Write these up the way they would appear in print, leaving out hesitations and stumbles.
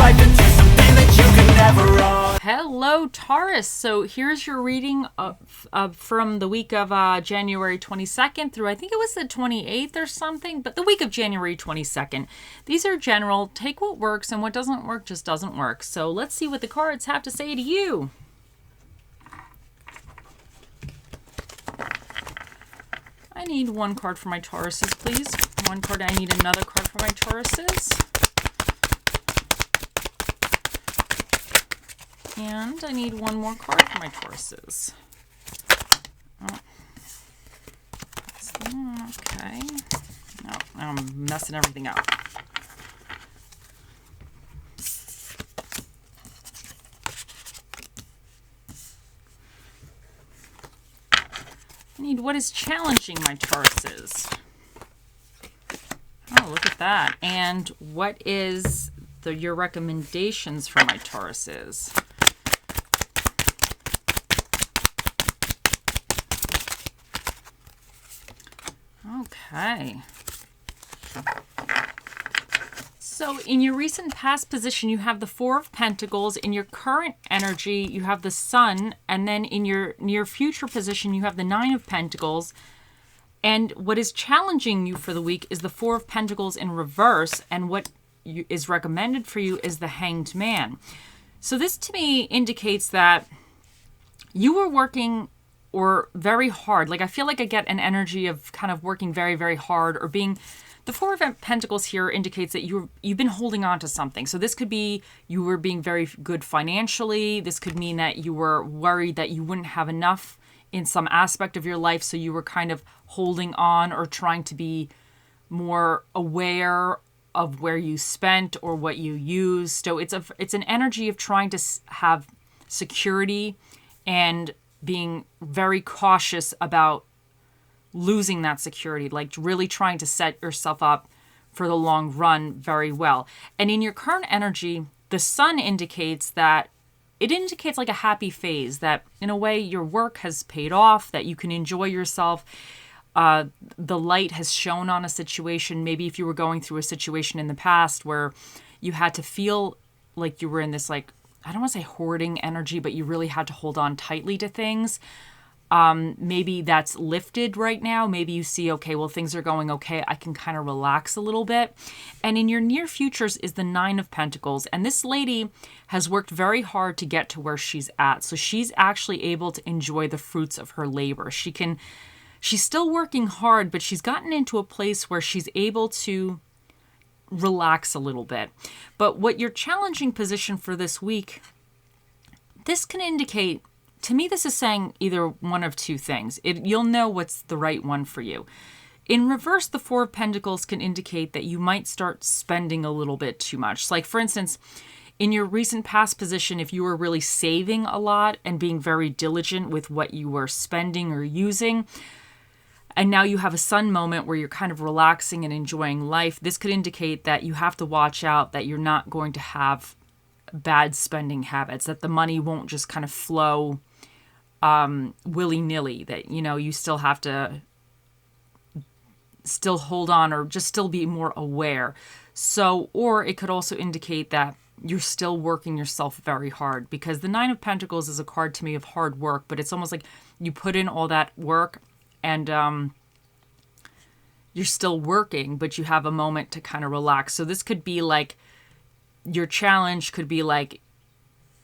life into something that you can never own. Hello, Taurus. So here's your reading from the week of January 22nd through, I think it was the 28th or something, but the week of January 22nd. These are general. Take what works, and what doesn't work just doesn't work. So let's see what the cards have to say to you. I need one card for my Tauruses, please. One card. I need another card for my Tauruses. And I need one more card for my Tauruses. Oh. Okay. No, I'm messing everything up. I need what is challenging my Tauruses. Oh, look at that. And what is your recommendations for my Tauruses? Okay. So in your recent past position, you have the Four of Pentacles. In your current energy, you have the Sun. And then in your near future position, you have the Nine of Pentacles. And what is challenging you for the week is the Four of Pentacles in reverse. And what is recommended for you is the Hanged Man. So this to me indicates that you were working or very hard. Like I feel like I get an energy of kind of working very, very hard or being... The Four of Pentacles here indicates that you've been holding on to something. So this could be you were being very good financially. This could mean that you were worried that you wouldn't have enough in some aspect of your life. So you were kind of holding on or trying to be more aware of where you spent or what you used. So it's an energy of trying to have security and being very cautious about losing that security, like really trying to set yourself up for the long run very well. And in your current energy, the Sun indicates that it indicates like a happy phase, that in a way your work has paid off, that you can enjoy yourself. The light has shone on a situation. Maybe if you were going through a situation in the past where you had to feel like you were in this, like, I don't want to say hoarding energy, but you really had to hold on tightly to things. Maybe that's lifted right now. Maybe you see, okay, well, things are going okay. I can kind of relax a little bit. And in your near futures is the Nine of Pentacles. And this lady has worked very hard to get to where she's at. So she's actually able to enjoy the fruits of her labor. She's still working hard, but she's gotten into a place where she's able to relax a little bit. But what your challenging position for this week, this can indicate, to me, this is saying either one of two things. You'll know what's the right one for you. In reverse, the Four of Pentacles can indicate that you might start spending a little bit too much. So like, for instance, in your recent past position, if you were really saving a lot and being very diligent with what you were spending or using, and now you have a Sun moment where you're kind of relaxing and enjoying life, this could indicate that you have to watch out that you're not going to have bad spending habits, that the money won't just kind of flow willy-nilly, that, you know, you still have to still hold on or just still be more aware. So, or it could also indicate that you're still working yourself very hard, because the Nine of Pentacles is a card to me of hard work, but it's almost like you put in all that work and you're still working, but you have a moment to kind of relax. So this could be like, your challenge could be like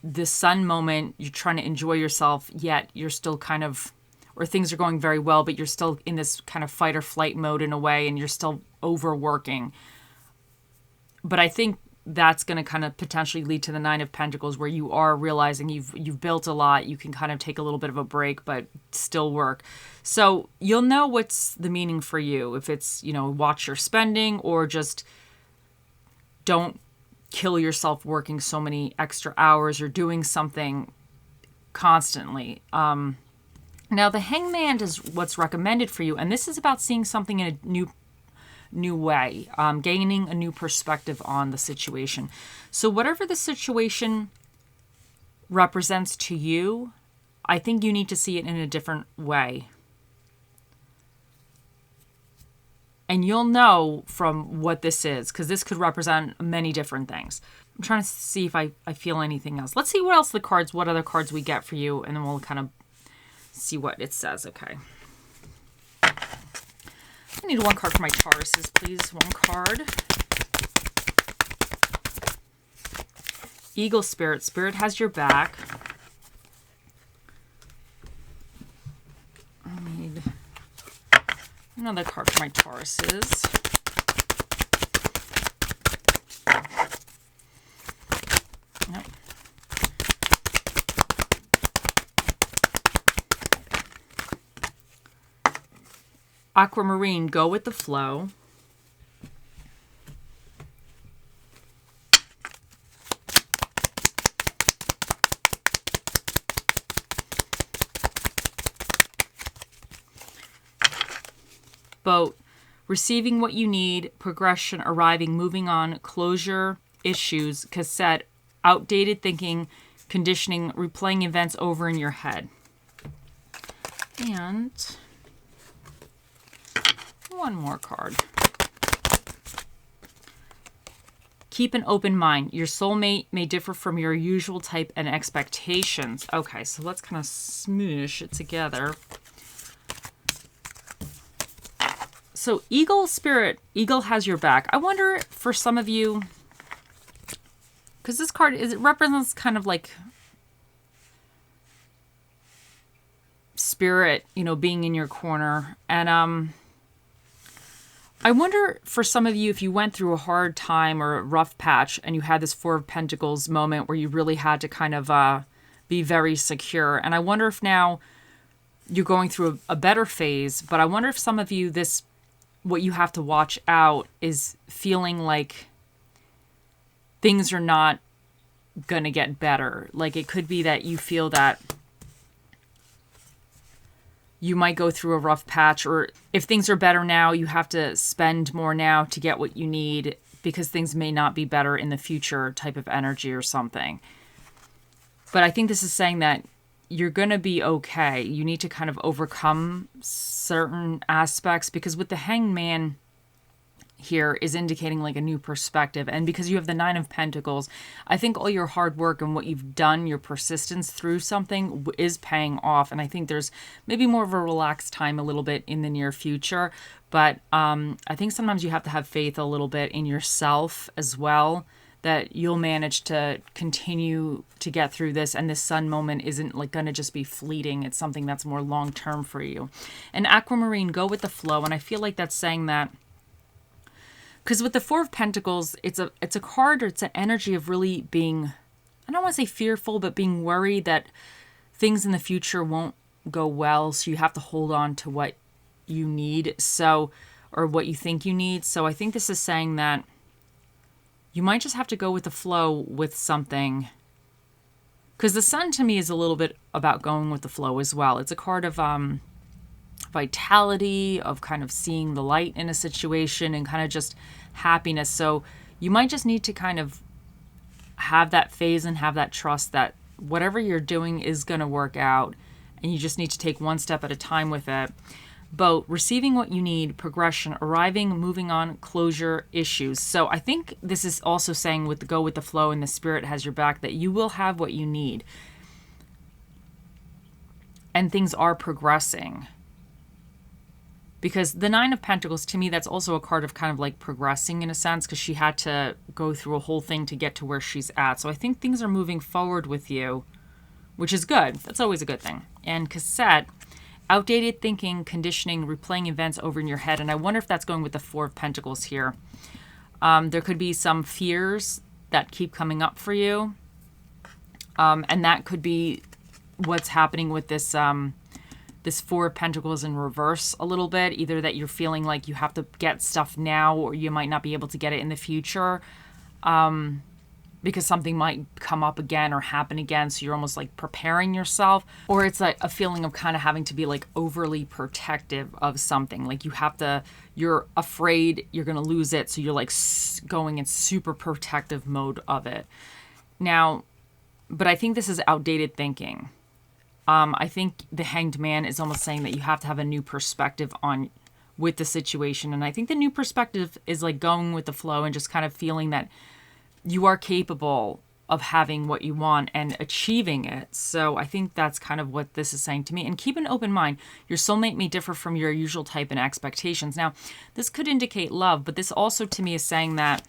the Sun moment, you're trying to enjoy yourself, yet you're still kind of, or things are going very well, but you're still in this kind of fight or flight mode in a way, and you're still overworking. But I think that's going to kind of potentially lead to the Nine of Pentacles, where you are realizing you've built a lot, you can kind of take a little bit of a break, but still work. So you'll know what's the meaning for you. If it's, you know, watch your spending, or just don't kill yourself working so many extra hours or doing something constantly. Now the Hangman is what's recommended for you, and this is about seeing something in a new way, gaining a new perspective on the situation. So whatever the situation represents to you, I think you need to see it in a different way. And you'll know from what this is, because this could represent many different things. I'm trying to see if I feel anything else. Let's see what else what other cards we get for you, and then we'll kind of see what it says. Okay. I need one card for my Tauruses, please. One card. Eagle Spirit. Spirit has your back. I need another card for my Tauruses. Nope. Aquamarine, go with the flow. Boat, receiving what you need, progression, arriving, moving on, closure, issues, cassette, outdated thinking, conditioning, replaying events over in your head. And one more card. Keep an open mind. Your soulmate may differ from your usual type and expectations. Okay, so let's kind of smoosh it together. So Eagle Spirit, Eagle has your back. I wonder for some of you, because this card it represents kind of like spirit, being in your corner. And I wonder for some of you if you went through a hard time or a rough patch and you had this Four of Pentacles moment where you really had to kind of be very secure. And I wonder if now you're going through a better phase, but I wonder if some of you what you have to watch out is feeling like things are not going to get better. Like it could be that you feel that you might go through a rough patch, or if things are better now, you have to spend more now to get what you need because things may not be better in the future type of energy or something. But I think this is saying that you're going to be okay. You need to kind of overcome certain aspects because with the Hanged Man here is indicating like a new perspective. And because you have the Nine of Pentacles, I think all your hard work and what you've done, your persistence through something is paying off. And I think there's maybe more of a relaxed time a little bit in the near future. But I think sometimes you have to have faith a little bit in yourself as well, that you'll manage to continue to get through this, and this sun moment isn't like going to just be fleeting. It's something that's more long-term for you. And Aquamarine, go with the flow. And I feel like that's saying that because with the Four of Pentacles, it's a card, or it's an energy of really being, I don't want to say fearful, but being worried that things in the future won't go well. So you have to hold on to what you need, or what you think you need. So I think this is saying that you might just have to go with the flow with something. Because the sun to me is a little bit about going with the flow as well. It's a card of vitality, of kind of seeing the light in a situation and kind of just happiness. So you might just need to kind of have that phase and have that trust that whatever you're doing is going to work out. And you just need to take one step at a time with it. Boat, receiving what you need, progression, arriving, moving on, closure, issues. So I think this is also saying with the go with the flow and the spirit has your back, that you will have what you need. And things are progressing. Because the Nine of Pentacles, to me, that's also a card of kind of like progressing in a sense, because she had to go through a whole thing to get to where she's at. So I think things are moving forward with you, which is good. That's always a good thing. And Cassette, outdated thinking, conditioning, replaying events over in your head. And I wonder if that's going with the Four of Pentacles here. There could be some fears that keep coming up for you. And that could be what's happening with this this Four of Pentacles in reverse a little bit. Either that you're feeling like you have to get stuff now, or you might not be able to get it in the future. Because something might come up again or happen again. So you're almost like preparing yourself. Or it's like a feeling of kind of having to be like overly protective of something. Like you're afraid you're going to lose it. So you're like going in super protective mode of it. Now, but I think this is outdated thinking. I think the Hanged Man is almost saying that you have to have a new perspective on with the situation. And I think the new perspective is like going with the flow and just kind of feeling that you are capable of having what you want and achieving it. So I think that's kind of what this is saying to me. And keep an open mind. Your soulmate may differ from your usual type and expectations. Now, this could indicate love, but this also to me is saying that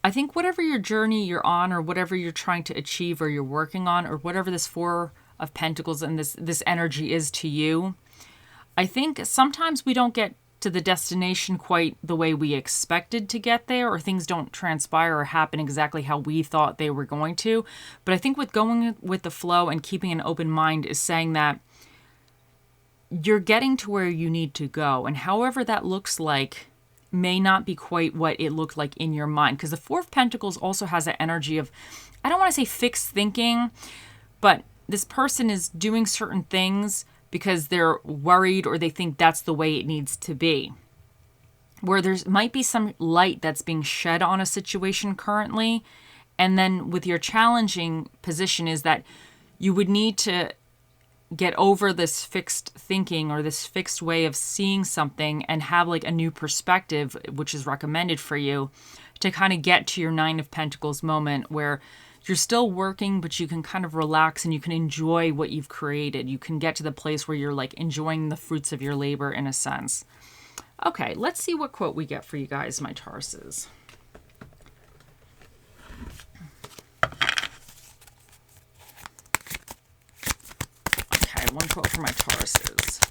I think whatever your journey you're on, or whatever you're trying to achieve or you're working on, or whatever this Four of Pentacles and this energy is to you, I think sometimes we don't get to the destination quite the way we expected to get there, or things don't transpire or happen exactly how we thought they were going to. But I think with going with the flow and keeping an open mind is saying that you're getting to where you need to go. And however that looks like may not be quite what it looked like in your mind. Because the Four of Pentacles also has that energy of, I don't want to say fixed thinking, but this person is doing certain things because they're worried or they think that's the way it needs to be. Where there's might be some light that's being shed on a situation currently. And then with your challenging position is that you would need to get over this fixed thinking or this fixed way of seeing something and have like a new perspective, which is recommended for you to kind of get to your Nine of Pentacles moment where you're still working, but you can kind of relax and you can enjoy what you've created. You can get to the place where you're like enjoying the fruits of your labor in a sense. Okay, let's see what quote we get for you guys, my Tauruses. Okay, one quote for my Tauruses.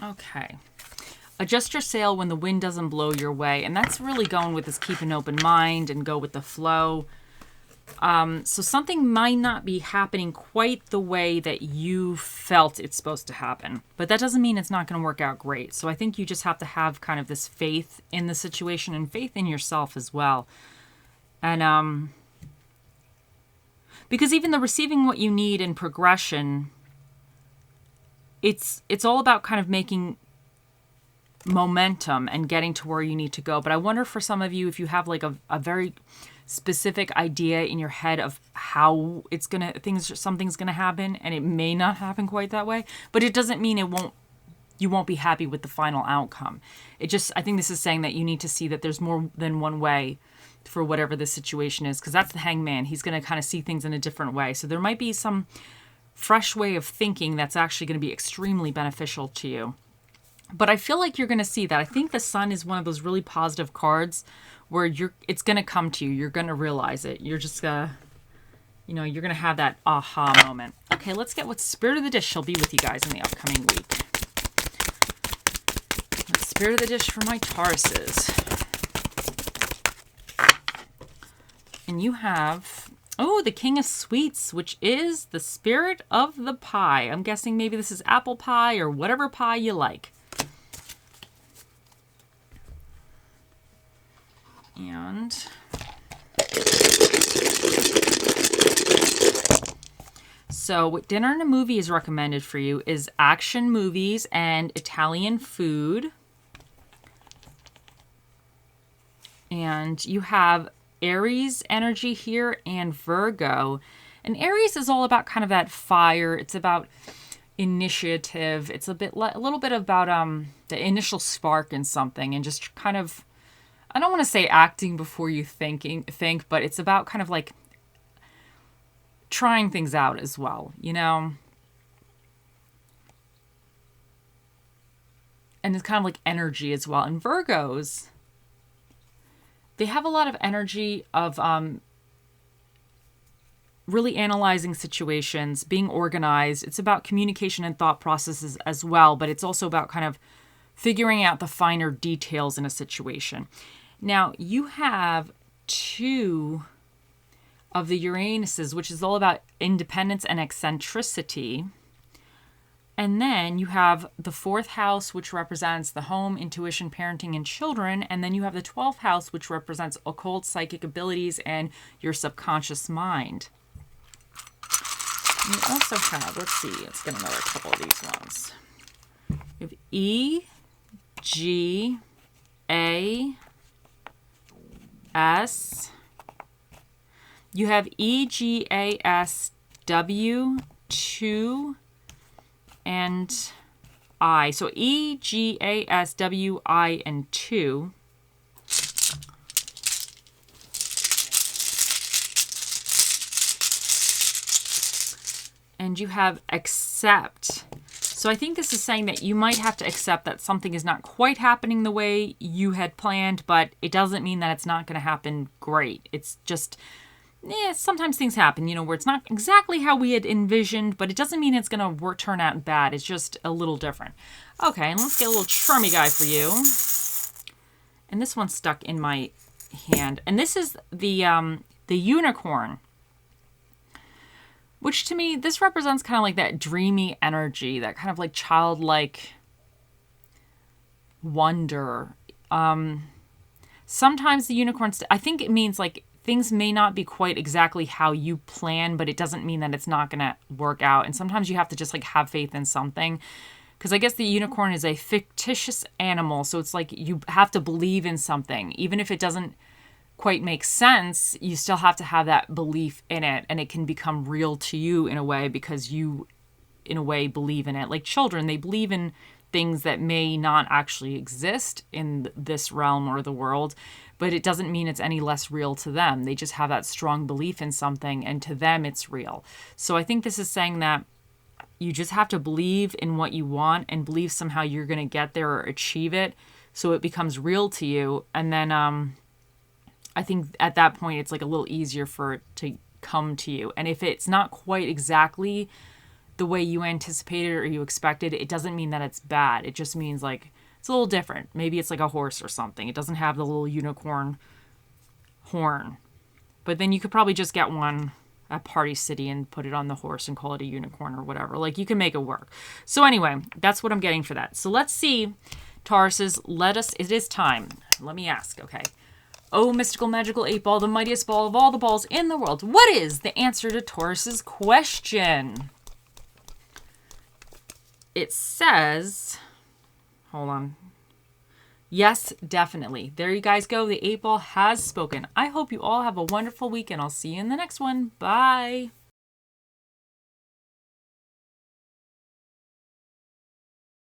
Okay. Adjust your sail when the wind doesn't blow your way. And that's really going with this keep an open mind and go with the flow. So something might not be happening quite the way that you felt it's supposed to happen. But that doesn't mean it's not going to work out great. So I think you just have to have kind of this faith in the situation and faith in yourself as well. And because even the receiving what you need in progression, it's all about kind of making momentum and getting to where you need to go. But I wonder for some of you, if you have like a very specific idea in your head of how it's gonna something's gonna happen, and it may not happen quite that way, but it doesn't mean you won't be happy with the final outcome. I think this is saying that you need to see that there's more than one way for whatever the situation is, because that's the Hangman. He's gonna kind of see things in a different way. So there might be some fresh way of thinking that's actually going to be extremely beneficial to you. But I feel like you're going to see that. I think the Sun is one of those really positive cards where it's going to come to you. You're going to realize it. You're just going to, you're going to have that aha moment. Okay, let's get what Spirit of the Dish shall be with you guys in the upcoming week. Spirit of the Dish for my Tauruses. And you have, the King of Sweets, which is the spirit of the pie. I'm guessing maybe this is apple pie or whatever pie you like. And so what dinner and a movie is recommended for you is action movies and Italian food. And you have Aries energy here and Virgo. And Aries is all about kind of that fire. It's about initiative. It's a little bit about the initial spark in something and just kind of, I don't want to say acting before you think, but it's about kind of like trying things out as well, And it's kind of like energy as well. And Virgos, they have a lot of energy of really analyzing situations, being organized. It's about communication and thought processes as well, but it's also about kind of figuring out the finer details in a situation. Now, you have 2 of the Uranuses, which is all about independence and eccentricity. And then you have the 4th house, which represents the home, intuition, parenting, and children. And then you have the 12th house, which represents occult, psychic abilities, and your subconscious mind. And you also have, let's see, let's get another couple of these ones. You have E, G, You have EGASW 2 and I. So EGASWI and 2. And you have accept. So I think this is saying that you might have to accept that something is not quite happening the way you had planned, but it doesn't mean that it's not going to happen great. It's just, sometimes things happen, where it's not exactly how we had envisioned, but it doesn't mean it's going to turn out bad. It's just a little different. Okay, and let's get a little charmy guy for you. And this one's stuck in my hand. And this is the unicorn. Which to me, this represents kind of like that dreamy energy, that kind of like childlike wonder. Sometimes the unicorns, I think it means like things may not be quite exactly how you plan, but it doesn't mean that it's not going to work out. And sometimes you have to just like have faith in something. Because I guess the unicorn is a fictitious animal. So it's like you have to believe in something. Even if it doesn't quite makes sense, you still have to have that belief in it, and it can become real to you in a way because you in a way believe in it. Like children, they believe in things that may not actually exist in this realm or the world, but it doesn't mean it's any less real to them. They just have that strong belief in something, and to them it's real. So I think this is saying that you just have to believe in what you want and believe somehow you're going to get there or achieve it so it becomes real to you. And then I think at that point, it's like a little easier for it to come to you. And if it's not quite exactly the way you anticipated or you expected, it doesn't mean that it's bad. It just means like it's a little different. Maybe it's like a horse or something. It doesn't have the little unicorn horn. But then you could probably just get one at Party City and put it on the horse and call it a unicorn or whatever. Like you can make it work. So anyway, that's what I'm getting for that. So let's see, Tauruses, it is time. Let me ask, okay. Oh, mystical, magical 8-ball, the mightiest ball of all the balls in the world. What is the answer to Taurus's question? It says, hold on. Yes, definitely. There you guys go. The 8-ball has spoken. I hope you all have a wonderful week, and I'll see you in the next one. Bye.